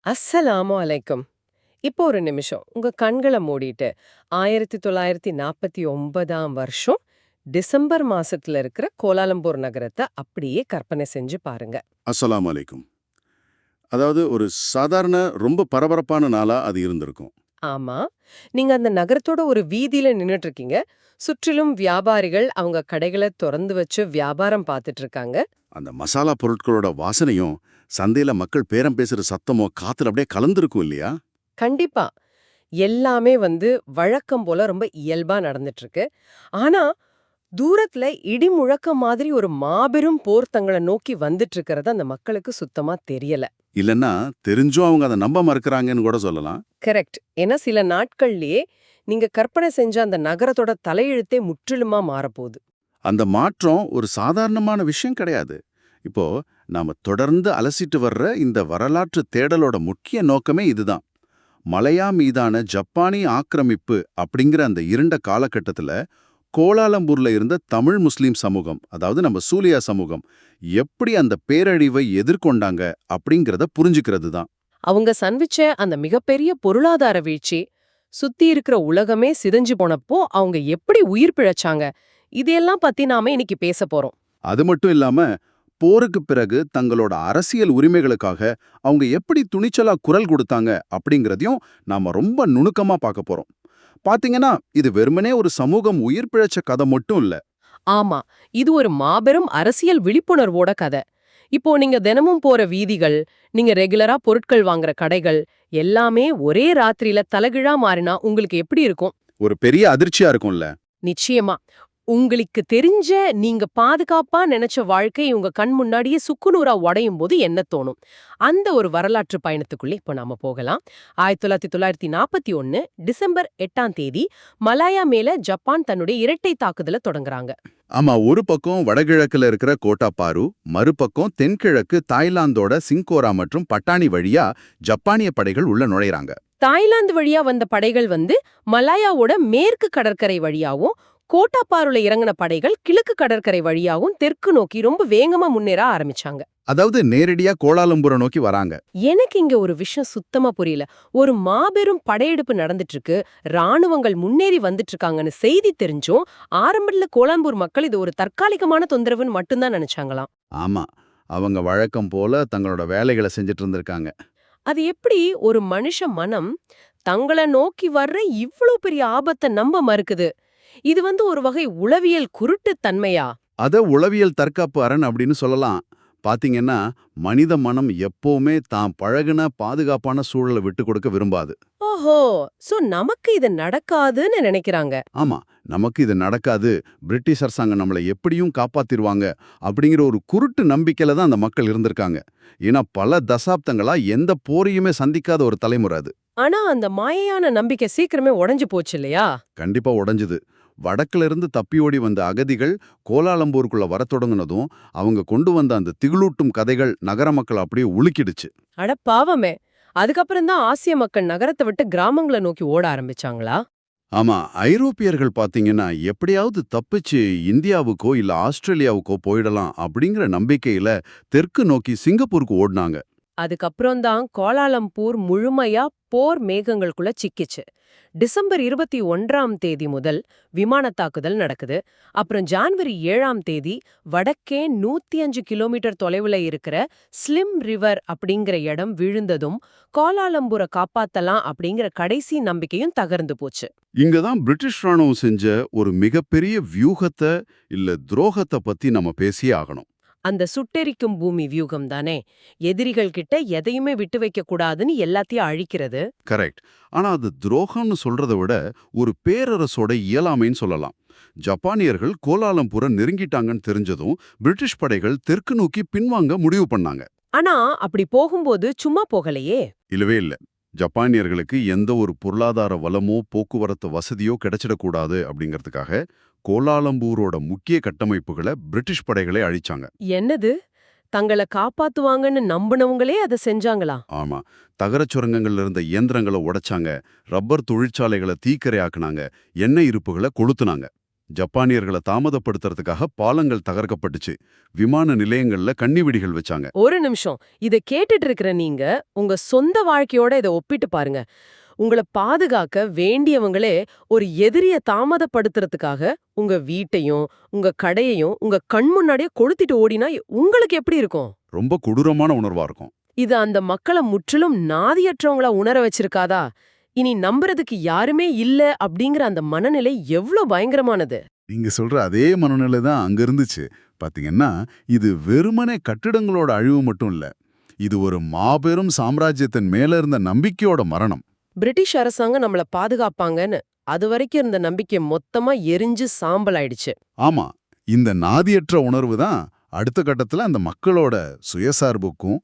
அஸ்ஸலாமு அலைக்கும். இப்போ ஒரு நிமிஷம். உங்க கண்கள மூடிட்டு 1949ஆம் வருஷம் டிசம்பர் மாசத்துல இருக்கிற கோலாலம்பூர் நகரத்த அப்படியே கற்பனை செஞ்சு பாருங்க. அஸ்ஸலாமு அலைக்கும். அதாவது ஒரு சாதாரண ரொம்ப பரபரப்பான நாளா அது இருந்திருக்கும். ஆமா. நீங்க அந்த நகரத்தோட ஒரு வீதியில நின்னுட்டு இருக்கீங்க. சுற்றிலும் வியாபாரிகள் அவங்க கடைகள தொறந்து வச்சு வியாபாரம் பார்த்துட்டு இருக்காங்க. அந்த மசாலா பொருட்களோட வாசனையும், சந்தையில மக்கள் பேரம் பேசுற சத்தமும் காத்துல அப்படியே கலந்திருக்கும் இல்லையா? கண்டிப்பா. எல்லாமே வழக்கம் போல ரொம்ப இயல்பா நடந்துட்டு இருக்கு. ஆனா தூரத்துல இடி முழக்கம் மாதிரி ஒரு மாபெரும் போர் தங்கள நோக்கி வந்துட்டு இருக்கிறது அந்த மக்களுக்கு சுத்தமா தெரியல. இல்லன்னா தெரிஞ்சும் அவங்க அதை நம்ப மறுக்கிறாங்கன்னு கூட சொல்லலாம். கரெக்ட். ஏன்னா சில நாட்கள்லயே நீங்க கற்பனை செஞ்ச அந்த நகரத்தோட தலையெழுத்தே முற்றிலுமா மாறப்போகுது. அந்த மாற்றம் ஒரு சாதாரணமான விஷயம் கிடையாது. இப்போ நாம தொடர்ந்து அலசிட்டு வர்ற இந்த வரலாற்று தேடலோட முக்கிய நோக்கமே இதுதான். மலையா மீதான ஜப்பானிய ஆக்கிரமிப்பு அப்படிங்கிற அந்த இருண்ட காலகட்டத்துல கோலாலம்பூர்ல இருந்த தமிழ் முஸ்லிம் சமூகம், அதாவது நம்ம சூலியா சமூகம், எப்படி அந்த பேரழிவை எதிர்கொண்டாங்க அப்படிங்கிறத புரிஞ்சுக்கிறது தான். அவங்க சந்திச்ச அந்த மிகப்பெரிய பொருளாதார வீழ்ச்சி, சுத்தி இருக்கிற உலகமே சிதைஞ்சு போனப்போ அவங்க எப்படி உயிர் பிழைச்சாங்க, இதையெல்லாம் பத்தி நாம இன்னைக்கு பேச போறோம். அது மட்டும் இல்லாம, போருக்கு பிறகு தங்களோட அரசியல் உரிமைகளுக்காக அவங்க எப்படி துணிச்சலா குரல் கொடுத்தாங்க அப்படிங்கிறதையும் நாம ரொம்ப நுணுக்கமா பார்க்க போறோம். பாத்தீங்கன்னா, இது வெறுமனே ஒரு சமூகம் உயிர் பிழைச்ச கதை மட்டும் இல்ல. ஆமா, இது ஒரு மாபெரும் அரசியல் விழிப்புணர்வோட கதை. இப்போ நீங்க தினமும் போற வீதிகள், நீங்க ரெகுலரா பொருட்கள் வாங்குற கடைகள் எல்லாமே ஒரே ராத்திரியில தலகிழா மாறினா உங்களுக்கு எப்படி இருக்கும்? ஒரு பெரிய அதிர்ச்சியா இருக்கும்ல. நிச்சயமா. உங்களுக்கு தெரிஞ்ச நீங்க பாதுகாப்பா நெனைச்ச வாழ்க்கை உங்க கண் முன்னாடியே சுக்குநூறா உடையும் போது என்ன தோணும்? அந்த ஒரு வரலாற்று பயணத்துக்குள்ளே இப்போ நாம போகலாம். 1941 டிசம்பர் 8ஆம் தேதி மலாயா மேல ஜப்பான் தன்னுடைய இரட்டை தாக்குதல தொடங்குறாங்க. ஆமா, ஒரு பக்கம் வடகிழக்குல இருக்கிற கோட்டாபாரு, மறுபக்கம் தென்கிழக்கு தாய்லாந்தோட சிங்கோரா மற்றும் பட்டாணி வழியா ஜப்பானிய படைகள் உள்ள நுழையறாங்க. தாய்லாந்து வழியா வந்த படைகள் மலாயாவோட மேற்கு கடற்கரை வழியாவும், கோட்டாப்பாருல இறங்கின படைகள் கிழக்கு கடற்கரை வழியாவும் தெற்கு நோக்கி ரொம்ப வேகமா முன்னேற ஆரம்பிச்சாங்க. அதாவது நேரடியா கோலாலம்பூரை நோக்கி வராங்க. எனக்கு இங்க ஒரு விஷயம் சுத்தமா புரியல. ஒரு மாபெரும் படையெடுப்பு நடந்துட்டு இருக்கு, ராணுவங்கள் முன்னேறி வந்துட்டு இருக்காங்கன்னு செய்தி தெரிஞ்சும் ஆரம்பத்துல கோலாலம்பூர் மக்கள் இது ஒரு தற்காலிகமான தொந்தரவுன்னு மட்டும்தான் நினைச்சாங்களாம். ஆமா, அவங்க வழக்கம் போல தங்களோட வேலைகளை செஞ்சுட்டு இருந்திருக்காங்க. அது எப்படி ஒரு மனுஷ மனம் தங்கள நோக்கி வர்ற இவ்ளோ பெரிய ஆபத்தை நம்ப மறுக்குது? இது ஒரு வகை உளவியல் குருட்டுத் தன்மையா? அத உளவியல் தற்காப்பு அரண் அப்படின்னு சொல்லலாம். பாத்தீங்கன்னா, மனித மனம் எப்பவுமே தான் பழகுன பாதுகாப்பான சூழலை விட்டு கொடுக்க விரும்பாது. ஓஹோ! சோ நமக்கு இது நடக்காதுன்னு நினைக்கிறாங்க. ஆமா, நமக்கு இது நடக்காது, பிரிட்டிஷ் அரசாங்கம் நம்மளை எப்படியும் காப்பாத்திருவாங்க அப்படிங்கிற ஒரு குருட்டு நம்பிக்கையில தான் அந்த மக்கள் இருந்திருக்காங்க. ஏன்னா பல தசாப்தங்களா எந்த போரையுமே சந்திக்காத ஒரு தலைமுறை அது. ஆனா அந்த மாயையான நம்பிக்கை சீக்கிரமே உடைஞ்சு போச்சு இல்லையா? கண்டிப்பா உடைஞ்சுது. வடக்குல இருந்து தப்பி ஓடி வந்த அகதிகள் கோலாலம்பூருக்குள்ள வரத் தொடங்குனதும் அவங்க கொண்டு வந்த அந்த திகிலூட்டும் கதைகள் நகர மக்கள் அப்படியே உலுக்கிடுச்சு. அட பாவமே! அதுக்கப்புறம் தான் ஆசிய மக்கள் நகரத்தை விட்டு கிராமங்களை நோக்கி ஓட ஆரம்பிச்சாங்களா? ஆமா, ஐரோப்பியர்கள் பாத்தீங்கன்னா எப்படியாவது தப்பிச்சு இந்தியாவுக்கோ இல்ல ஆஸ்திரேலியாவுக்கோ போயிடலாம் அப்படிங்கிற நம்பிக்கையில தெற்கு நோக்கி சிங்கப்பூருக்கு ஓடினாங்க. அதுக்கப்புறம் தான் கோலாலம்பூர் முழுமையா போர் மேகங்களுக்குள்ள சிக்கிச்சு. டிசம்பர் 21ஆம் தேதி முதல் விமான தாக்குதல் நடக்குது. அப்புறம் ஜான்வரி 7ஆம் தேதி வடக்கே 105 கிலோமீட்டர் தொலைவுல இருக்கிற ஸ்லிம் ரிவர் அப்படிங்கிற இடம் விழுந்ததும் கோலாலம்பூரை காப்பாத்தலாம் அப்படிங்கிற கடைசி நம்பிக்கையும் தகர்ந்து போச்சு. இங்கதான் பிரிட்டிஷ் ராணுவம் செஞ்ச ஒரு மிகப்பெரிய வியூகத்தை இல்ல துரோகத்தை பத்தி நம்ம பேசியே ஆகணும். அந்த சுட்டெரிக்கும் பூமி வியூகம் தானே, எதிரிகள் கிட்ட எதையுமே விட்டு வைக்க கூடாதுன்னு எல்லாத்தையும் அழிக்கிறது. கரெக்ட். ஆனா அது துரோகம்னு சொல்றதை விட ஒரு பேரரசோட இயலாமைன்னு சொல்லலாம். ஜப்பானியர்கள் கோலாலம்பூரை நெருங்கிட்டாங்கன்னு தெரிஞ்சதும் பிரிட்டிஷ் படைகள் தெற்கு நோக்கி பின்வாங்க முடிவு பண்ணாங்க. ஆனா அப்படி போகும்போது சும்மா போகலையே. இல்லவே இல்ல. ஜப்பானியர்களுக்கு எந்த ஒரு பொருளாதார வளமோ போக்குவரத்து வசதியோ கிடைச்சிடக்கூடாது அப்படிங்கிறதுக்காக கோலாலம்பூரோட முக்கிய கட்டமைப்புகளை பிரிட்டிஷ் படைகளே அழிச்சாங்க. என்னது, தங்கள காப்பாத்துவாங்கன்னு நம்பினவங்களே அதை செஞ்சாங்களா? ஆமா, தகரச் சுரங்கங்கள்ல இருந்த இயந்திரங்களை உடைச்சாங்க, ரப்பர் தொழிற்சாலைகளை தீக்கிரையாக்குனாங்க, எண்ணெய் இருப்புகளை கொளுத்துனாங்க. ஜப்பானியர்களை தாமதப்படுத்துறதுக்காக பாலங்கள் தகர்க்கப்பட்டுச்சு. விமான நிலையங்கள்ல கன்னிவெடிகள் வச்சாங்க. ஒரு நிமிஷம், இத கேட்டுட்டு இருக்கிற நீங்க உங்க சொந்த வாழ்க்கையோட இத ஒப்பிட்டு பாருங்க. உங்கள பாதுகாக்க வேண்டியவங்களே ஒரு எதிரிய தாமதப்படுத்துறதுக்காக உங்க வீட்டையும் உங்க கடையையும் உங்க கண் முன்னாடியே கொளுத்திட்டு ஓடினா உங்களுக்கு எப்படி இருக்கும்? ரொம்ப கொடூரமான உணர்வா இருக்கும். இது அந்த மக்களை முற்றிலும் நாதியற்றவங்களா உணர வச்சிருக்காதா? இனி நம்புறதுக்கு யாருமே இல்ல அப்படிங்கிற அந்த மனநிலை எவ்ளோ பயங்கரமானது. நீங்க சொல்ற அதே மனநிலை தான் அங்க இருந்துச்சு. பாத்தீங்கன்னா, இது வெறுமனே கட்டிடங்களோட அழிவு மட்டும் இல்ல. இது ஒரு மாபெரும் சாம்ராஜ்யத்தின் மேல இருந்த நம்பிக்கையோட மரணம். பிரிட்டிஷ் அரசாங்கம் நம்மள பாதுகாப்பாங்கன்னு அது வரைக்கும் இருந்த நம்பிக்கை மொத்தமா எரிஞ்சு சாம்பல் ஆயிடுச்சு. ஆமா, இந்த நாதியற்ற உணர்வு தான் அடுத்த கட்டத்துல அந்த மக்களோட சுயசார்புக்கும்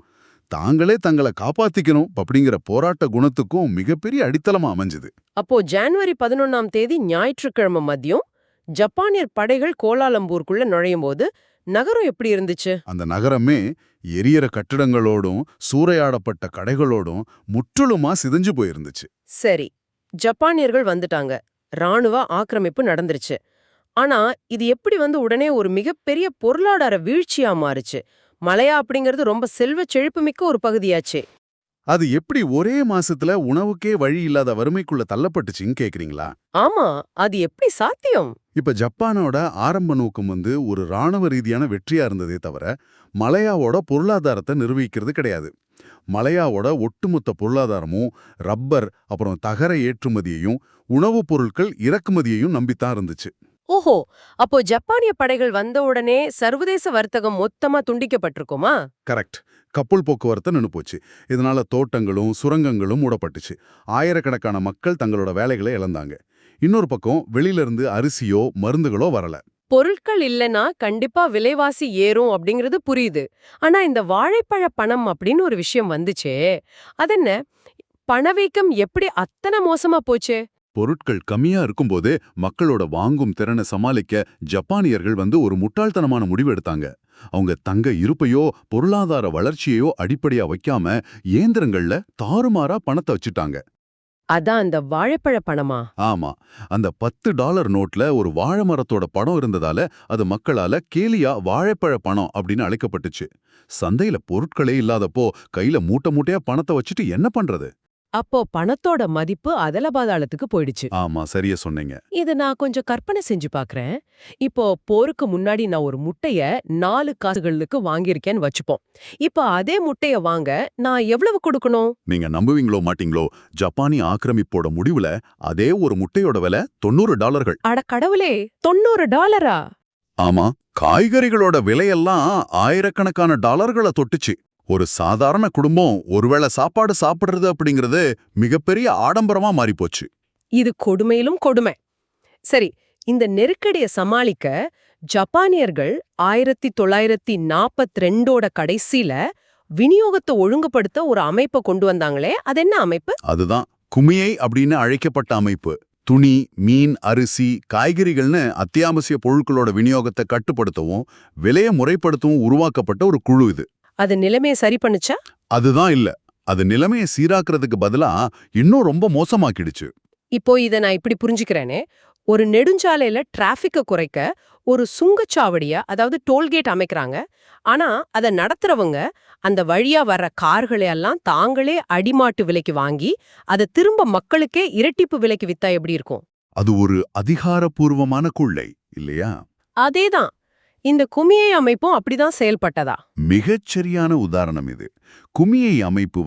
தாங்களே தங்களை காப்பாத்திக்கணும் அப்படிங்கிற போராட்ட குணத்துக்கும் மிகப்பெரிய அடித்தளமா அமைஞ்சுது. அப்போ ஜனவரி 11ஆம் தேதி ஞாயிற்றுக்கிழமை மதியம் ஜப்பானியர் படைகள் கோலாலம்பூருக்குள்ள நுழையும் போது நகரம் எப்படி இருந்துச்சு? அந்த நகரமே எரியற கட்டிடங்களோடும் சூறையாடப்பட்ட கடைகளோடும் முற்றிலுமா சிதைஞ்சு போயிருந்துச்சு. சரி, ஜப்பானியர்கள் வந்துட்டாங்க, ராணுவ ஆக்கிரமிப்பு நடந்துருச்சு. ஆனா இது எப்படி உடனே ஒரு மிகப்பெரிய பொருளாதார வீழ்ச்சியா மாறுச்சு? மலையா அப்படிங்கிறது ரொம்ப செல்வ செழிப்புமிக்க ஒரு பகுதியாச்சே. அது எப்படி ஒரே மாசத்துல உணவுக்கே வழி இல்லாத வறுமைக்குள்ள தள்ளப்பட்டுச்சுன்னு கேக்குறீங்களா? ஆமா, அது எப்படி சாத்தியம்? இப்ப ஜப்பானோட ஆரம்ப நோக்கம் ஒரு ராணுவ ரீதியான வெற்றியா இருந்ததே தவிர மலையாவோட பொருளாதாரத்தை நிர்வகிக்கிறது கிடையாது. மலையாவோட ஒட்டுமொத்த பொருளாதாரமும் ரப்பர் அப்புறம் தகர ஏற்றுமதியையும் உணவுப் பொருட்கள் இறக்குமதியையும் நம்பித்தான் இருந்துச்சு. ஓஹோ, அப்போ ஜப்பானிய படைகள் வந்த உடனே சர்வதேச வர்த்தகம் மொத்தமா துண்டிக்கப்பட்டிருக்குமா? கரெக்ட். கப்பல் போக்குவரத்து நின்னு போச்சு. இதனால தோட்டங்களும் சுரங்கங்களும் மூடப்பட்டுச்சு. ஆயிரக்கணக்கான மக்கள் தங்களோட வேலைகளை இழந்தாங்க. இன்னொரு பக்கம் வெளியில இருந்து அரிசியோ மருந்துகளோ வரல. பொருட்கள் இல்லனா கண்டிப்பா விலைவாசி ஏறும் அப்படிங்கிறது புரியுது. ஆனா இந்த வாழைப்பழ பணம் அப்படின்னு ஒரு விஷயம் வந்துச்சே, அதென்ன? பணவீக்கம் எப்படி அத்தனை மோசமா போச்சே? பொருட்கள் கம்மியா இருக்கும்போதே மக்களோட வாங்கும் திறனை சமாளிக்க ஜப்பானியர்கள் ஒரு முட்டாள்தனமான முடிவு எடுத்தாங்க. அவங்க தங்க இருப்பையோ பொருளாதார வளர்ச்சியையோ அடிப்படையா வைக்காம இயந்திரங்கள்ல தாறுமாறா பணத்தை வச்சுட்டாங்க. அதான் அந்த வாழைப்பழ பணமா? ஆமா, அந்த $10 நோட்ல ஒரு வாழை மரத்தோட படம் இருந்ததால அது மக்களால கேலியா வாழைப்பழ பணம் அப்படின்னு அழைக்கப்பட்டுச்சு. சந்தையில பொருட்களே இல்லாதப்போ கையில மூட்டை மூட்டையா பணத்தை வச்சுட்டு என்ன பண்றது? அப்போ பணத்தோட மதிப்பு அதல பாதாளத்துக்கு போயிடுச்சு. ஆமா, சரியா சொன்னீங்க. இது நான் கொஞ்சம் கற்பனை செஞ்சு பாக்குறேன். இப்போ போருக்கு முன்னாடி நான் ஒரு முட்டைய 4 காசுகளுக்கு வாங்கியிருக்கேன்னு வச்சுப்போம். இப்போ அதே முட்டைய வாங்க நான் எவ்வளவு கொடுக்கணும்? நீங்க நம்புவீங்களோ மாட்டீங்களோ, ஜப்பானிய ஆக்கிரமிப்போட முடிவுல அதே ஒரு முட்டையோட விலை $90. அட கடவுளே, $90? ஆமா, காய்கறிகளோட விலையெல்லாம் ஆயிரக்கணக்கான டாலர்களை தொட்டுச்சு. ஒரு சாதாரண குடும்பம் ஒருவேளை சாப்பாடு சாப்பிடுறது அப்படிங்கிறது மிகப்பெரிய ஆடம்பரமா மாறிப்போச்சு. இது கொடுமையிலும் கொடுமை. சரி, இந்த நெருக்கடியை சமாளிக்க ஜப்பானியர்கள் 1942ஓட கடைசியில விநியோகத்தை ஒழுங்குபடுத்த ஒரு அமைப்பை கொண்டு வந்தாங்களே, அது என்ன அமைப்பு? அதுதான் குமியை அப்படின்னு அழைக்கப்பட்ட அமைப்பு. துணி, மீன், அரிசி, காய்கறிகள்னு அத்தியாவசிய பொருட்களோட விநியோகத்தை கட்டுப்படுத்தவும் விலையை முறைப்படுத்தவும் உருவாக்கப்பட்ட ஒரு குழு இது. அது நிலைமையை சரி பண்ணுச்சா? அதுதான் இல்ல. அது நிலைமையை சீராக்குறதுக்கு பதிலா இன்னும் ரொம்ப மோசமாக்கிடுச்சு. இப்போ இத நான் இப்படி புரிஞ்சுக்கிறேனே, ஒரு நெடுஞ்சாலையில டிராஃபிக்க குறைக்க ஒரு சுங்கச்சாவடியா, அதாவது டோல்கேட் அமைக்கிறாங்க. ஆனா அத நடத்துறவங்க அந்த வழியா வர்ற கார்களை எல்லாம் தாங்களே அடிமாட்டு விலைக்கு வாங்கி அதை திரும்ப மக்களுக்கே இரட்டிப்பு விலைக்கு வித்தா எப்படி இருக்கும்? அது ஒரு அதிகாரப்பூர்வமான கொள்ளை இல்லையா? அதேதான். இந்த குமியை அமைப்பும் அப்படிதான் செயல்பட்டதா? மிகச்சரியான உதாரணம் இது. குமியை அமைப்பு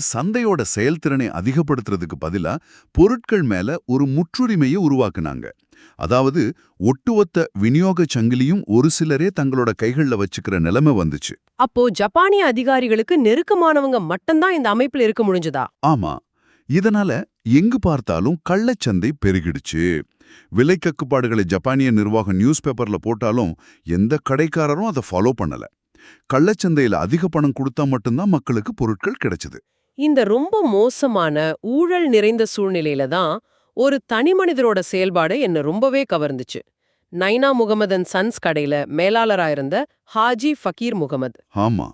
சந்தையோட செயல்திறனை அதிகப்படுத்துறதுக்கு பதிலா பொருட்கள் மேல ஒரு முற்றுரிமையை உருவாக்குனாங்க. அதாவது ஒட்டுமொத்த விநியோக சங்கிலியும் ஒரு சிலரே தங்களோட கைகள்ல வச்சுக்கிற நிலைமை வந்துச்சு. அப்போ ஜப்பானிய அதிகாரிகளுக்கு நெருக்கமானவங்க மட்டும்தான் இந்த அமைப்புல இருக்க முடிஞ்சதா? ஆமா, இதனால எங்கு பார்த்தாலும் கள்ளச்சந்தை பெருகிடுச்சு. விலை கட்டுப்பாடுகளை ஜப்பானிய நிர்வாகம் நியூஸ் பேப்பர்ல போட்டாலும் எந்த கடைக்காரரும் அதை ஃபாலோ பண்ணல. கள்ளச்சந்தையில அதிக பணம் கொடுத்தா மட்டும்தான் மக்களுக்கு பொருட்கள் கிடைச்சது. இந்த ரொம்ப மோசமான ஊழல் நிறைந்த சூழ்நிலையில தான் ஒரு தனி மனிதரோட செயல்பாடு என்ன ரொம்பவே கவர்ந்துச்சு. நைனா முகமதன் சன்ஸ் கடையில மேலாளரா இருந்த ஹாஜி ஃபக்கீர் முகமது. ஆமா,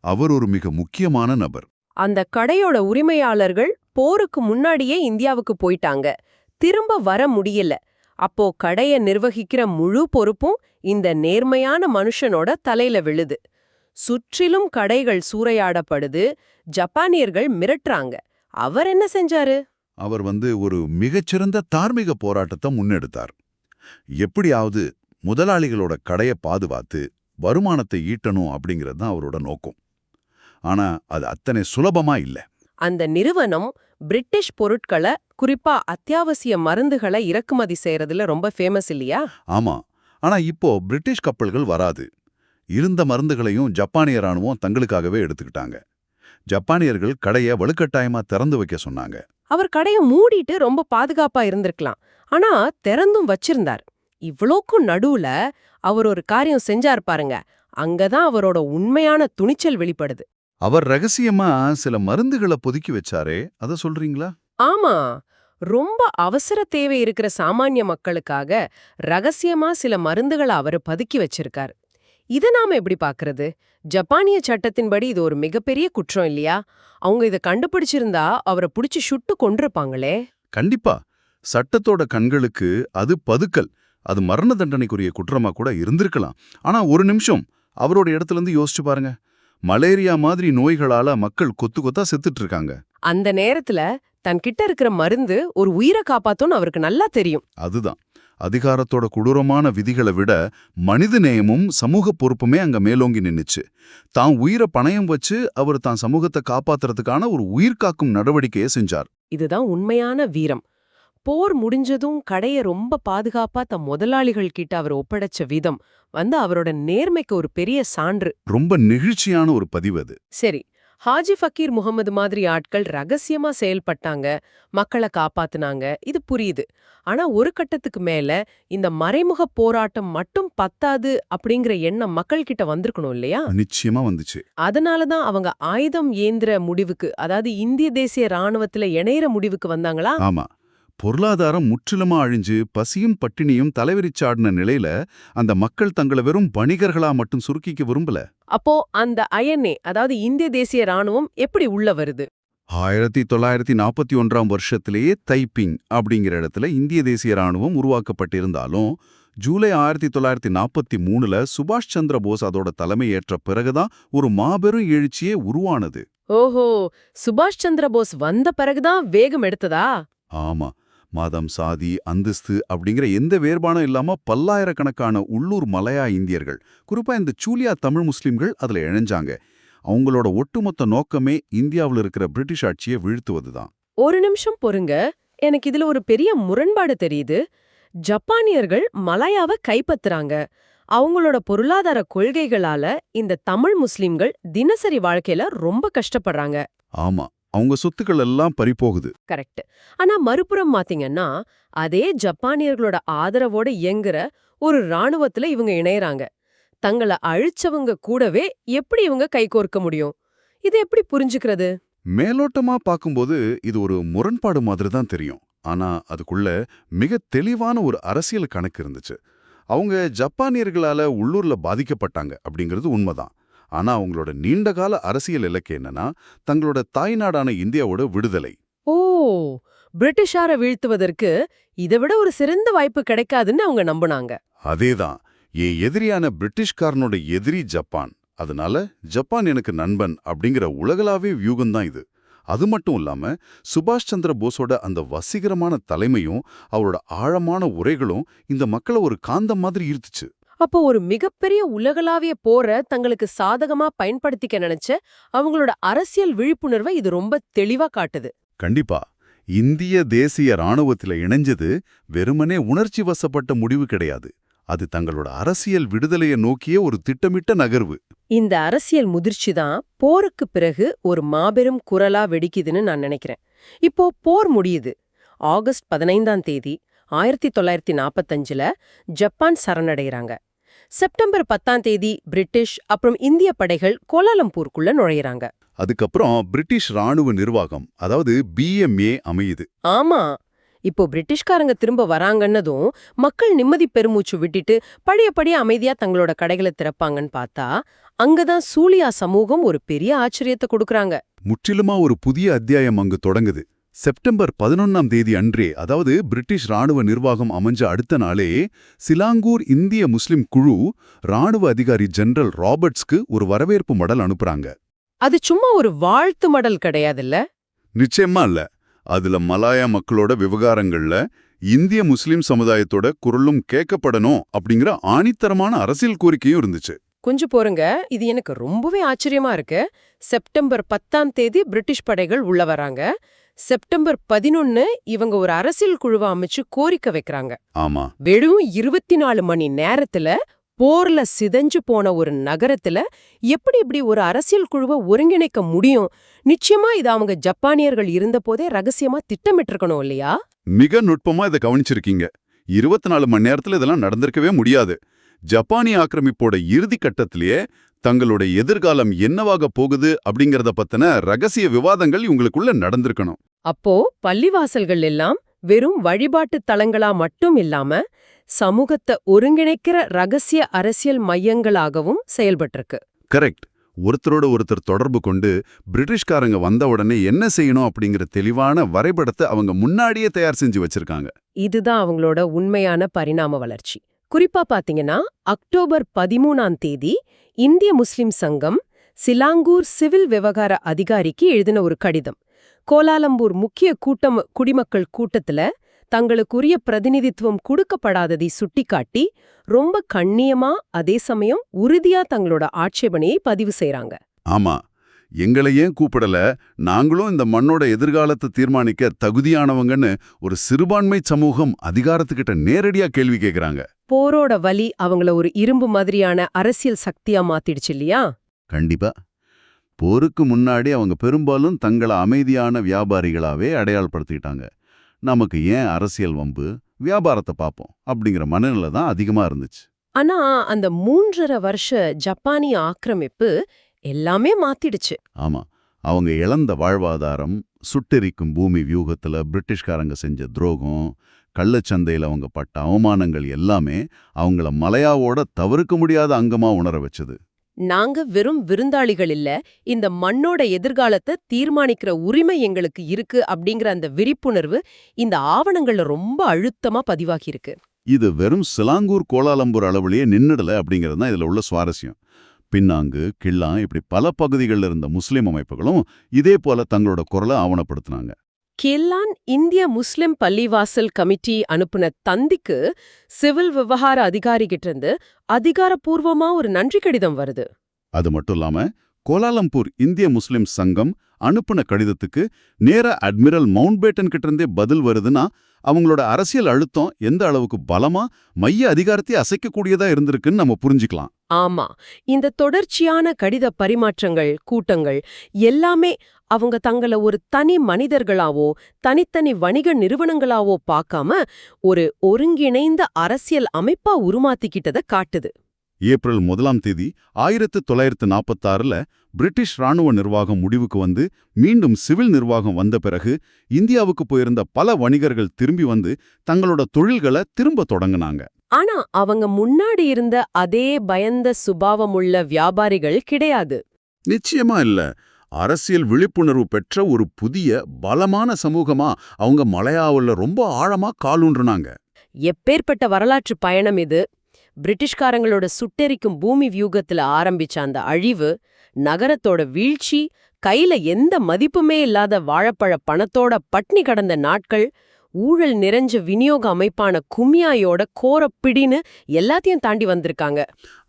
அவர் ஒரு மிக முக்கியமான நபர். அந்த கடையோட உரிமையாளர்கள் போருக்கு முன்னாடியே இந்தியாவுக்கு போயிட்டாங்க. திரும்ப வர முடியல. அப்போ கடைய நிர்வகிக்கிற முழு பொறுப்பும் இந்த நேர்மையான மனுஷனோட தலையில விழுது. சுற்றிலும் கடைகள் சூறையாடப்படுது, ஜப்பானியர்கள் மிரட்டுறாங்க. அவர் என்ன செஞ்சாரு? அவர் ஒரு மிகச்சிறந்த தார்மீக போராட்டத்தை முன்னெடுத்தார். எப்படியாவது முதலாளிகளோட கடைய பாதுகாத்து வருமானத்தை ஈட்டணும் அப்படிங்கிறது தான் அவரோட நோக்கம். ஆனா அது அத்தனை சுலபமா இல்ல. அந்த நிறுவனம் பிரிட்டிஷ் பொருட்களை, குறிப்பா அத்தியாவசிய மருந்துகளை இறக்குமதி செய்யறதுல ரொம்ப ஃபேமஸ் இல்லையா? ஆமா, ஆனா இப்போ பிரிட்டிஷ் கப்பல்கள் வராது. இருந்த மருந்துகளையும் ஜப்பானிய ராணுவம் தங்களுக்காகவே எடுத்துக்கிட்டாங்க. ஜப்பானியர்கள் கடைய வலுக்கட்டாயமா திறந்து வைக்க சொன்னாங்க. அவர் கடைய மூடிட்டு ரொம்ப பாதுகாப்பா இருந்திருக்கலாம். ஆனா திறந்தும் வச்சிருந்தார். இவ்ளோக்கும் நடுவுல அவர் ஒரு காரியம் செஞ்சார் பாருங்க. அங்கதான் அவரோட உண்மையான துணிச்சல் வெளிப்படுது. அவர் ரகசியமா சில மருந்துகளை பொதுக்கி வச்சாரே, அத சொல்றீங்களா? ஆமா, ரொம்ப அவசர தேவை இருக்கிற சாமானிய மக்களுக்காக ரகசியமா சில மருந்துகளை அவர் பதுக்கி வச்சிருக்கார். இத நாம எப்படி பாக்குறது? ஜப்பானிய சட்டத்தின்படி இது ஒரு மிகப்பெரிய குற்றம் இல்லையா? அவங்க இத கண்டுபிடிச்சிருந்தா அவரை புடிச்சு சுட்டு கொன்றிருப்பாங்களே. கண்டிப்பா. சட்டத்தோட கண்களுக்கு அது பதுக்கல், அது மரண தண்டனைக்குரிய குற்றமா கூட இருந்திருக்கலாம். ஆனா ஒரு நிமிஷம் அவரோட இடத்துல இருந்து யோசிச்சு பாருங்க. மலேரியா மாதிரி நோய்களால மக்கள் கொத்து கொத்தா செத்துட்டு இருக்காங்க. அந்த நேரத்துல தன்கிட்ட இருக்கிற மருந்து ஒரு உயிரை காப்பாத்தும்னு அவருக்கு நல்லா தெரியும். அதுதான், அதிகாரத்தோட கொடூரமான விதிகளை விட மனித நேயமும் சமூக பொறுப்புமே அங்க மேலோங்கி நின்னுச்சு. தான் உயிரை பணயம் வச்சு அவர் தான் சமூகத்தை காப்பாத்துறதுக்கான ஒரு உயிர் காக்கும் நடவடிக்கையை செஞ்சார். இதுதான் உண்மையான வீரம். போர் முடிஞ்சதும் கடைய ரொம்ப பாதுகாப்பா தம் முதலாளிகள் கிட்ட அவர் ஒப்படைச்ச விதம் அவரோட நேர்மைக்கு ஒரு பெரிய சான்று. ரொம்ப நெகிழ்ச்சியான ஒரு பதிவு அது. சரி, ஹாஜி ஃபக்கீர் முகமது மாதிரி ஆட்கள் ரகசியமா செயல்பட்டாங்க, மக்களை காப்பாத்துனாங்க, இது புரியுது. ஆனா ஒரு கட்டத்துக்கு மேல இந்த மறைமுக போராட்டம் மட்டும் பத்தாது அப்படிங்கிற எண்ணம் மக்கள் கிட்ட வந்திருக்கணும் இல்லையா? நிச்சயமா வந்துச்சு. அதனாலதான் அவங்க ஆயுதம் ஏந்திர முடிவுக்கு, அதாவது இந்திய தேசிய ராணுவத்துல இணையற முடிவுக்கு வந்தாங்களா? ஆமா, பொருளாதாரம் முற்றிலுமா அழிஞ்சு பசியும் பட்டினியும் தலைவிரிச்சாடின நிலையில அந்த மக்கள் தங்களை வெறும் வணிகர்களா மட்டும் சுருக்கிக்க விரும்பல. அப்போ அந்த ஐஎன்ஏ, அதாவது இந்திய தேசிய ராணுவம் எப்படி உள்ள வருது? 1941ஆம் வருஷத்திலேயே தைப்பிங் அப்படிங்கிற இடத்துல இந்திய தேசிய ராணுவம் உருவாக்கப்பட்டிருந்தாலும் ஜூலை 1943ல சுபாஷ் சந்திர போஸ் அதோட தலைமை ஏற்ற பிறகுதான் ஒரு மாபெரும் எழுச்சியே உருவானது. ஓஹோ, சுபாஷ் சந்திர போஸ் வந்த பிறகுதான் வேகம் எடுத்ததா? ஆமா, மதம், சாதி, அந்தஸ்து அப்படிங்கிற எந்த வேறுபாடும் இல்லாம பல்லாயிரக்கணக்கான உள்ளூர் மலையா இந்தியர்கள், குறிப்பா இந்த சூலியா தமிழ் முஸ்லிம்கள் அதுல இணைஞ்சாங்க. அவங்களோட ஒட்டுமொத்த நோக்கமே இந்தியாவில் இருக்கிற பிரிட்டிஷ் ஆட்சியை வீழ்த்துவதுதான். ஒரு நிமிஷம் பொறுங்க, எனக்கு இதுல ஒரு பெரிய முரண்பாடு தெரியுது. ஜப்பானியர்கள் மலாயாவை கைப்பற்றுறாங்க. அவங்களோட பொருளாதார கொள்கைகளால இந்த தமிழ் முஸ்லிம்கள் தினசரி வாழ்க்கையில ரொம்ப கஷ்டப்படுறாங்க. ஆமா, அவங்க சொத்துக்கள் எல்லாம் பறிபோகுது. கரெக்ட். ஆனா மறுபுறம் பாத்தீங்கன்னா, அதே ஜப்பானியர்களோட ஆதரவோட இயங்குற ஒரு ராணுவத்துல இவங்க இணையறாங்க. தங்களை அழிச்சவங்க கூடவே எப்படி இவங்க கைகோர்க்க முடியும்? இது எப்படி புரிஞ்சுக்கிறது? மேலோட்டமா பார்க்கும்போது இது ஒரு முரண்பாடு மாதிரி தான் தெரியும். ஆனா அதுக்குள்ள மிக தெளிவான ஒரு அரசியல் கணக்கு இருந்துச்சு. அவங்க ஜப்பானியர்களால உள்ளூர்ல பாதிக்கப்பட்டாங்க அப்படிங்கிறது உண்மைதான். ஆனா அவங்களோட நீண்டகால அரசியல் இலக்கு என்னன்னா, தங்களோட தாய்நாடான இந்தியாவோட விடுதலை. ஓ, பிரிட்டிஷார வீழ்த்துவதற்கு இதை விட ஒரு சிறந்த வாய்ப்பு கிடைக்காதுன்னு அவங்க நம்புனாங்க. அதேதான், என் எதிரியான பிரிட்டிஷ்காரனோட எதிரி ஜப்பான், அதனால ஜப்பான் எனக்கு நண்பன் அப்படிங்கிற உலகளாவிய வியூகம்தான் இது. அது மட்டும் இல்லாம சுபாஷ் சந்திர போஸோட அந்த வசீகரமான தலைமையும் அவரோட ஆழமான உரைகளும் இந்த மக்களை ஒரு காந்தம் மாதிரி ஈர்த்துச்சு. அப்போ ஒரு மிகப்பெரிய உலகளாவிய போரை தங்களுக்கு சாதகமா பயன்படுத்திக்க நினைச்ச அவங்களோட அரசியல் விழிப்புணர்வை இது ரொம்ப தெளிவா காட்டுது. கண்டிப்பா, இந்திய தேசிய ராணுவத்துல இணைஞ்சது வெறுமனே உணர்ச்சி வசப்பட்ட முடிவு கிடையாது. அது தங்களோட அரசியல் விடுதலையை நோக்கிய ஒரு திட்டமிட்ட நகர்வு. இந்த அரசியல் முதிர்ச்சி தான் போருக்கு பிறகு ஒரு மாபெரும் குரலா வெடிக்குதுன்னு நான் நினைக்கிறேன். இப்போ போர் முடியுது. ஆகஸ்ட் 15ஆம் தேதி 1945ல ஜப்பான் சரணடைகிறாங்க. செப்டம்பர் 10ஆம் தேதி பிரிட்டிஷ் அப்புறம் இந்திய படைகள் கோலாலம்பூருக்குள்ள நுழையிறாங்க. அதுக்கப்புறம் பிரிட்டிஷ் ராணுவ நிர்வாகம், அதாவது BMA அமையுது. ஆமா, இப்போ பிரிட்டிஷ்காரங்க திரும்ப வராங்கன்னதும் மக்கள் நிம்மதி பெருமூச்சு விட்டுட்டு பழையபடி அமைதியா தங்களோட கடைகளை திறப்பாங்கன்னு பார்த்தா அங்கதான் சூலியா சமூகம் ஒரு பெரிய ஆச்சரியத்தை கொடுக்கறாங்க. முற்றிலுமா ஒரு புதிய அத்தியாயம் அங்கு தொடங்குது. செப்டம்பர் 11ஆம் தேதி அன்றே, அதாவது பிரிட்டிஷ் ராணுவ நிர்வாகம் அமைஞ்ச அடுத்த நாளே, சிலாங்கூர் இந்திய முஸ்லிம் குழு ராணுவ அதிகாரி ஜெனரல் ராபர்ட்ஸ்க்கு ஒரு வரவேற்பு மடல் அனுப்புறாங்க. அது சும்மா ஒரு வாழ்த்து மடல் கிடையாதுல்ல? நிச்சயமா இல்ல. அதுல மலாயா மக்களோட விவகாரங்கள்ல இந்திய முஸ்லிம் சமுதாயத்தோட குரலும் கேட்கப்படணும் அப்படிங்கிற ஆணித்தரமான அரசியல் கோரிக்கையும் இருந்துச்சு. கொஞ்சம் போருங்க, இது எனக்கு ரொம்பவே ஆச்சரியமா இருக்கு. செப்டம்பர் 10ஆம் தேதி பிரிட்டிஷ் படைகள் உள்ள வராங்க. செப்டம்பர் 11 இவங்க ஒரு அரசியல் குழுவை அமைச்சு கோரிக்கை வைக்கிறாங்க. ஆமா, வெறும் 24 மணி நேரத்துல போர்ல சிதைஞ்சு போன ஒரு நகரத்துல எப்படி ஒரு அரசியல் குழுவை ஒருங்கிணைக்க முடியும்? நிச்சயமா இது அவங்க ஜப்பானியர்கள் இருந்தபோதே ரகசியமா திட்டமிட்டிருக்கணும் இல்லையா? மிக நுட்பமா இதை கவனிச்சிருக்கீங்க. 24 மணி நேரத்துல இதெல்லாம் நடந்திருக்கவே முடியாது. ஜப்பானிய ஆக்கிரமிப்போட இறுதி கட்டத்திலேயே தங்களோட எதிர்காலம் என்னவாக போகுது அப்படிங்கறத பத்தின ரகசிய விவாதங்கள் இவங்களுக்குள்ள நடந்திருக்கணும். அப்போ பள்ளிவாசல்கள் எல்லாம் வெறும் வழிபாட்டு தலங்களா மட்டும் இல்லாம சமூகத்தை ஒருங்கிணைக்கிற ரகசிய அரசியல் மையங்களாகவும் செயல்பட்டிருக்கு. கரெக்ட். ஒருத்தரோட ஒருத்தர் தொடர்பு கொண்டு பிரிட்டிஷ்காரங்க வந்த உடனே என்ன செய்யணும் அப்படிங்கிற தெளிவான வரைபடத்தை அவங்க முன்னாடியே தயார் செஞ்சு வச்சிருக்காங்க. இதுதான் அவங்களோட உண்மையான பரிணாம வளர்ச்சி. குறிப்பா பாத்தீங்கன்னா, அக்டோபர் 13ஆம் தேதி இந்திய முஸ்லிம் சங்கம் சிலாங்கூர் சிவில் விவகார அதிகாரிக்கு எழுதின ஒரு கடிதம், கோலாலம்பூர் முக்கிய குடிமக்கள் கூட்டத்துல தங்களுக்குரிய பிரதிநிதித்துவம் கொடுக்கப்படாததை சுட்டிக்காட்டி ரொம்ப கண்ணியமா அதே சமயம் உறுதியா தங்களோட ஆட்சேபனையை பதிவு செய்றாங்க. ஆமா, எங்களை ஏன் கூப்பிடல, நாங்களும் இந்த மண்ணோட எதிர்காலத்தை தீர்மானிக்க தகுதியானவங்கன்னு ஒரு சிறுபான்மை சமூகம் அதிகாரத்துக்கிட்ட நேரடியா கேள்வி கேட்கறாங்க. போரோட வலி அவங்கள ஒரு இரும்பு மாதிரியான அரசியல் சக்தியா மாத்திடுச்சு இல்லையா? கண்டிப்பா. போருக்கு முன்னாடி அவங்க பெரும்பாலும் தங்களை அமைதியான வியாபாரிகளாவே அடையாளப்படுத்திக்கிட்டாங்க. நமக்கு ஏன் அரசியல் வம்பு, வியாபாரத்தை பார்ப்போம் அப்படிங்கிற மனநிலை தான் அதிகமா இருந்துச்சு. ஆனா அந்த 3½ வருஷ ஜப்பானிய ஆக்கிரமிப்பு எல்லாமே மாத்திடுச்சு. ஆமா, அவங்க இழந்த வாழ்வாதாரம், சுட்டெரிக்கும் பூமி வியூகத்துல பிரிட்டிஷ்காரங்க செஞ்ச துரோகம், கள்ளச்சந்தையில் அவங்க பட்ட அவமானங்கள் எல்லாமே அவங்கள மலையாவோட தவிர்க்க முடியாத அங்கமா உணர வச்சது. நாங்க வெறும் விருந்தாளிகள் இல்ல, இந்த மண்ணோட எதிர்காலத்தை தீர்மானிக்கிற உரிமை எங்களுக்கு இருக்கு அப்படிங்கிற அந்த விழிப்புணர்வு இந்த ஆவணங்கள்ல ரொம்ப அழுத்தமா பதிவாகியிருக்கு. இது வெறும் சிலாங்கூர் கோலாலம்பூர் அளவுலயே நின்னுடல அப்படிங்கிறது தான் இதுல உள்ள சுவாரஸ்யம். பின்னாங்கு, கிள்ளான் இப்படி பல பகுதிகளில் இருந்த முஸ்லிம் அமைப்புகளும் இதே போல தங்களோட குரலை ஆவணப்படுத்தினாங்க. கில்லான் இந்திய முஸ்லிம் பள்ளிவாசல் கமிட்டி அனுப்புன தந்திக்கு சிவில் விவகார அதிகாரிகிட்ட இருந்து அதிகாரப்பூர்வமா ஒரு நன்றி கடிதம் வருது. அது மட்டும் இல்லாம கோலாலம்பூர் இந்திய முஸ்லிம் சங்கம் அனுப்புன கடிதத்துக்கு நேரா அட்மிரல் மவுண்ட்பேட்டன் கிட்ட இருந்தே பதில் வருதுன்னா அவங்களோட அரசியல் அழுத்தம் எந்த அளவுக்கு பலமா மைய அதிகாரத்தை அசைக்கக்கூடியதா இருந்திருக்குன்னு நம்ம புரிஞ்சுக்கலாம். ஆமா, இந்த தொடர்ச்சியான கடித பரிமாற்றங்கள், கூட்டங்கள் எல்லாமே அவங்க தங்களை ஒரு தனி மனிதர்களாவோ தனித்தனி வணிக நிறுவனங்களாவோ பார்க்காம ஒரு ஒருங்கிணைந்த அரசியல் அமைப்பா உருமாத்திக்கிட்டதை காட்டுது. ஏப்ரல் 1ஆம் தேதி 1946ல பிரிட்டிஷ் ராணுவ நிர்வாகம் முடிவுக்கு வந்து மீண்டும் சிவில் நிர்வாகம் வந்த பிறகு இந்தியாவுக்கு போயிருந்த பல வணிகர்கள் திரும்பி வந்து தங்களோட தொழில்களை திரும்ப தொடங்கினாங்க. ஆனா அவங்க முன்னாடி இருந்த அதே பயந்த சுபாவமுள்ள வியாபாரிகள் கிடையாது. நிச்சயமா இல்ல. அரசியல் விழிப்புணர்வு பெற்ற ஒரு புதிய பலமான சமூகமா அவங்க மலையாவுல ரொம்ப ஆழமா காலூன்றுனாங்க. எப்பேற்பட்ட வரலாற்று பயணம் இது! பிரிட்டிஷ்காரங்களோட சுட்டெரிக்கும் பூமி வியூகத்துல ஆரம்பிச்ச அந்த அழிவு, நகரத்தோட வீழ்ச்சி, கையில எந்த மதிப்புமே இல்லாத வாழைப்பழ பணத்தோட பட்னி கடந்த நாட்கள், ஊழல் நிறைஞ்ச விநியோக அமைப்பான கும்யாயோட கோரப்பிடின்னு எல்லாத்தையும் தாண்டி வந்திருக்காங்க.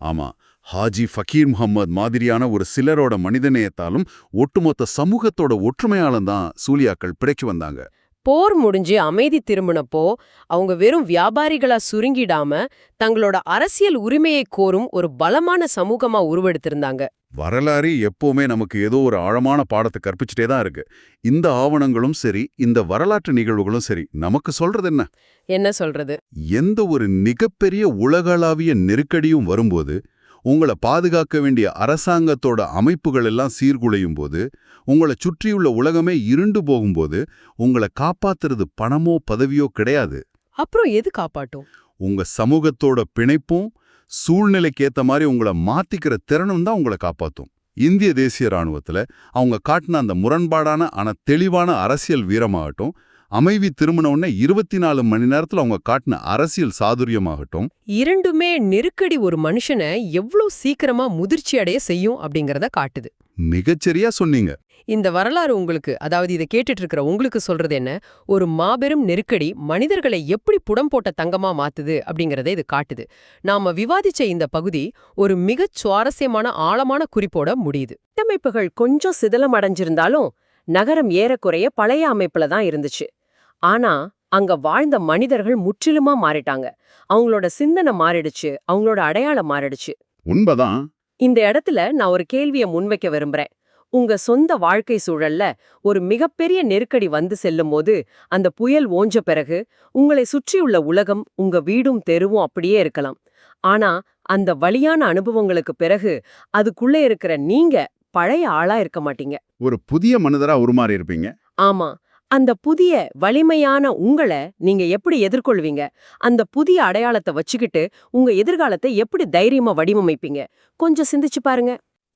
ஆமா, ஹாஜி ஃபக்கீர் முகமது மாதிரியான ஒரு சிலரோட மனிதநேயத்தாலும் ஒட்டுமொத்த சமூகத்தோட ஒற்றுமையாலும் தான் சூலியாக்கள் பிழைச்சு வந்தாங்க. போர் முடிஞ்சு அமைதி திரும்பினப்போ அவங்க வெறும் வியாபாரிகளா சுருங்கிடாம தங்களோட அரசியல் உரிமையை கோரும் ஒரு பலமான சமூகமா உருவெடுத்திருந்தாங்க. வரலாறு எப்பவுமே நமக்கு ஏதோ ஒரு ஆழமான பாடத்தை கற்பிச்சுட்டே தான் இருக்கு. இந்த ஆவணங்களும் சரி, இந்த வரலாற்று நிகழ்வுகளும் சரி, நமக்கு சொல்றது என்ன? என்ன சொல்றது? எந்த ஒரு மிகப்பெரிய உலகளாவிய நெருக்கடியும் வரும்போது, உங்களை பாதுகாக்க வேண்டிய அரசாங்கத்தோட அமைப்புகள் எல்லாம் சீர்குலையும் போது, உங்களை சுற்றியுள்ள உலகமே இருண்டு போகும்போது, உங்களை காப்பாத்துறது பணமோ பதவியோ கிடையாது. அப்புறம் எது காப்பாட்டும்? உங்க சமூகத்தோட பிணைப்பும் சூழ்நிலைக்கு ஏத்த மாதிரி உங்களை மாத்திக்கிற திறனும் தான் உங்களை காப்பாத்தும். இந்திய தேசிய ராணுவத்துல அவங்க காட்டின அந்த முரண்பாடான ஆனா தெளிவான அரசியல் வீரமாகட்டும், அமைதி திரும்பினவுடனே 24 மணி நேரத்துல அவங்க காட்டின அரசியல் சாதுரியமாகட்டும், இரண்டுமே நெருக்கடி ஒரு மனுஷனை எவ்வளவு சீக்கிரமா முதிர்ச்சி அடைய செய்யும் அப்படிங்கறத காட்டுது. மிகச்சரியா சொன்னீங்க. இந்த வரலாறு உங்களுக்கு, அதாவது இதை கேட்டுட்டு இருக்கிற உங்களுக்கு சொல்றது என்ன, ஒரு மாபெரும் நெருக்கடி மனிதர்களை எப்படி புடம் போட்ட தங்கமா மாத்துது அப்படிங்கறத இது காட்டுது. நாம விவாதிச்ச இந்த பகுதி ஒரு மிகச் சுவாரஸ்யமான ஆழமான குறிப்போட முடியுது. கட்டமைப்புகள் கொஞ்சம் சிதிலம் அடைஞ்சிருந்தாலும் நகரம் ஏறக்குறைய பழைய அமைப்புல தான் இருந்துச்சு. ஆனா அங்க வாழ்ந்த மனிதர்கள் முற்றிலுமா மாறிட்டாங்க. அவங்களோட சிந்தனை மாறிடுச்சு, அவங்களோட அடையாளம் மாறிடுச்சு. உண்மைதான். இந்த இடத்துல நான் ஒரு கேள்வியை முன்வைக்க விரும்புறேன். உங்க சொந்த வாழ்க்கை சூழல்ல ஒரு மிகப்பெரிய நெருக்கடி வந்து செல்லும் போது, அந்த புயல் ஓஞ்ச பிறகு உங்களை சுற்றியுள்ள உலகம், உங்க வீடும் தெருவும் அப்படியே இருக்கலாம். ஆனா அந்த வலியான அனுபவங்களுக்கு பிறகு அதுக்குள்ள இருக்கிற நீங்க பழைய ஆளா இருக்க மாட்டீங்க. ஒரு புதிய மனிதரா உருமாறி இருப்பீங்க. ஆமா, அந்த புதிய வலிமையான உங்களை நீங்க எப்படி எதிர்கொள்வீங்க? அந்த புதிய அடையாளத்தை வச்சுக்கிட்டு உங்க எதிர்காலத்தை எப்படி தைரியமா வடிவமைப்பீங்க? கொஞ்சம் சிந்திச்சு பாருங்க.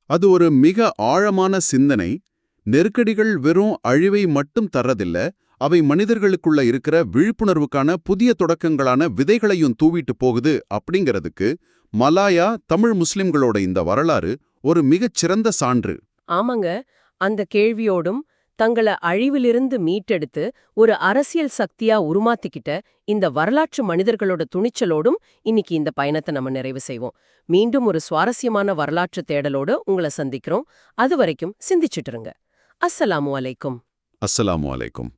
அது ஒரு மிக ஆழமான சிந்தனை. நெருக்கடிகள் வெறும் அழிவை மட்டும் தர்றதில்ல, அவை மனிதர்களுக்குள்ள இருக்கிற விழிப்புணர்வுக்கான புதிய தொடக்கங்களான விதைகளையும் தூவிட்டு போகுது அப்படிங்கிறதுக்கு மலாயா தமிழ் முஸ்லிம்களோட இந்த வரலாறு ஒரு மிகச்சிறந்த சான்று. ஆமாங்க, அந்த கேள்வியோடும் தங்களை அழிவிலிருந்து மீட்டெடுத்து ஒரு அரசியல் சக்தியா உருமாத்திக்கிட்ட இந்த வரலாற்று மனிதர்களோட துணிச்சலோடும் இன்னைக்கு இந்த பயணத்தை நம்ம நிறைவு செய்வோம். மீண்டும் ஒரு சுவாரஸ்யமான வரலாற்று தேடலோடு உங்களை சந்திக்கிறோம். அது வரைக்கும் சிந்திச்சுட்டு இருங்க. அஸ்ஸலாமு அலைக்கும். அஸ்ஸலாமு அலைக்கும்.